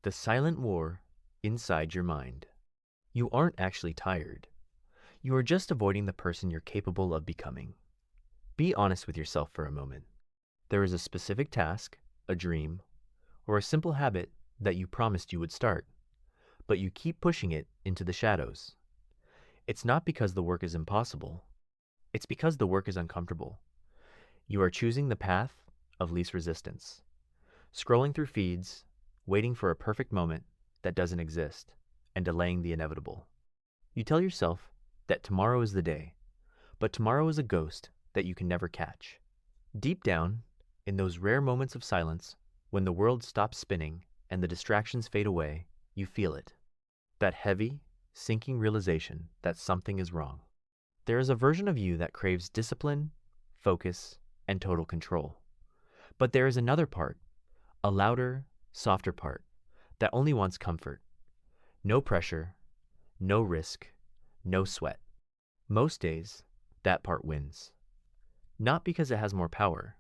The silent war inside your mind. You aren't actually tired. You are just avoiding the person you're capable of becoming. Be honest with yourself for a moment. There is a specific task, a dream, or a simple habit that you promised you would start, but you keep pushing it into the shadows. It's not because the work is impossible. It's because the work is uncomfortable. You are choosing the path of least resistance, scrolling through feeds, waiting for a perfect moment that doesn't exist, and delaying the inevitable. You tell yourself that tomorrow is the day, but tomorrow is a ghost that you can never catch. Deep down, in those rare moments of silence, when the world stops spinning and the distractions fade away, you feel it. That heavy, sinking realization that something is wrong. There is a version of you that craves discipline, focus, and total control. But there is another part, a louder, softer part, that only wants comfort. No pressure, no risk, no sweat. Most days, that part wins. Not because it has more power,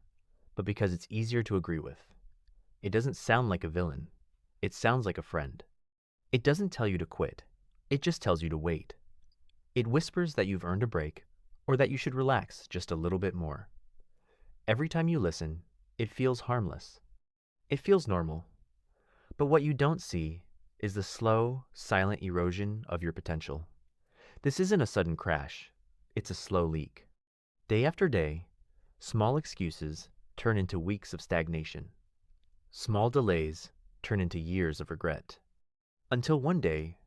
but because it's easier to agree with. It doesn't sound like a villain. It sounds like a friend. It doesn't tell you to quit. It just tells you to wait. It whispers that you've earned a break or that you should relax just a little bit more. Every time you listen, it feels harmless. It feels normal. But what you don't see is the slow, silent erosion of your potential. This isn't a sudden crash. It's a slow leak. Day after day, small excuses turn into weeks of stagnation. Small delays turn into years of regret. Until one day,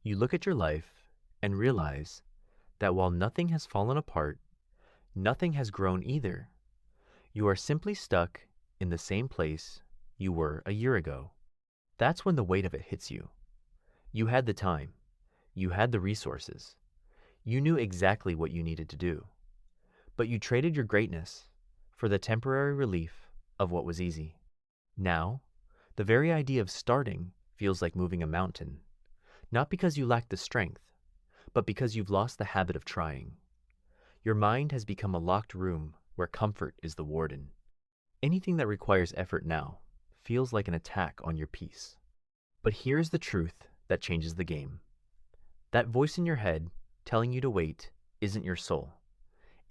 you look at your life and realize that while nothing has fallen apart, nothing has grown either. You are simply stuck in the same place you were a year ago. That's when the weight of it hits you. You had the time. You had the resources. You knew exactly what you needed to do. But you traded your greatness for the temporary relief of what was easy. Now, the very idea of starting feels like moving a mountain, not because you lack the strength, but because you've lost the habit of trying. Your mind has become a locked room where comfort is the warden. Anything that requires effort now feels like an attack on your peace. But here's the truth that changes the game. That voice in your head telling you to wait isn't your soul.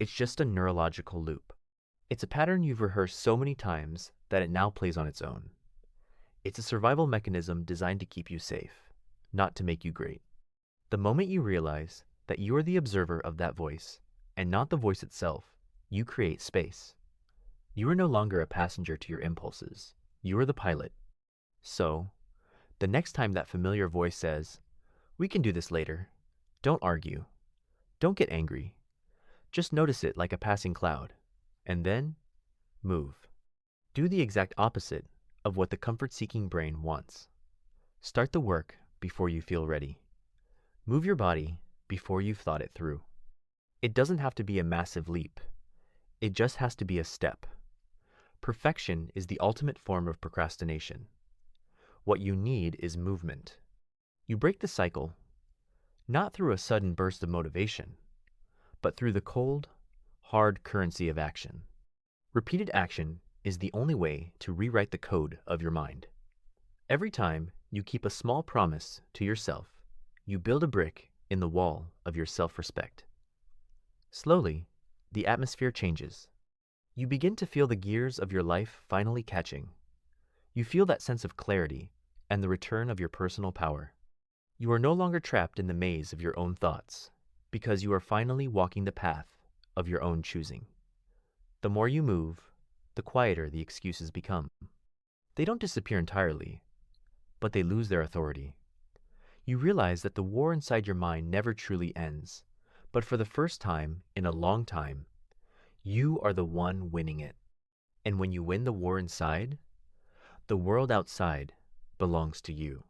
It's just a neurological loop. It's a pattern you've rehearsed so many times that it now plays on its own. It's a survival mechanism designed to keep you safe, not to make you great. The moment you realize that you are the observer of that voice and not the voice itself, you create space. You are no longer a passenger to your impulses. You are the pilot. So, the next time that familiar voice says, "We can do this later," don't argue. Don't get angry. Just notice it like a passing cloud, and then move. Do the exact opposite of what the comfort-seeking brain wants. Start the work before you feel ready. Move your body before you've thought it through. It doesn't have to be a massive leap. It just has to be a step. Perfection is the ultimate form of procrastination. What you need is movement. You break the cycle, not through a sudden burst of motivation, but through the cold, hard currency of action. Repeated action is the only way to rewrite the code of your mind. Every time you keep a small promise to yourself, you build a brick in the wall of your self-respect. Slowly, the atmosphere changes. You begin to feel the gears of your life finally catching. You feel that sense of clarity and the return of your personal power. You are no longer trapped in the maze of your own thoughts, because you are finally walking the path of your own choosing. The more you move, the quieter the excuses become. They don't disappear entirely, but they lose their authority. You realize that the war inside your mind never truly ends, but for the first time in a long time, you are the one winning it. And when you win the war inside, the world outside belongs to you.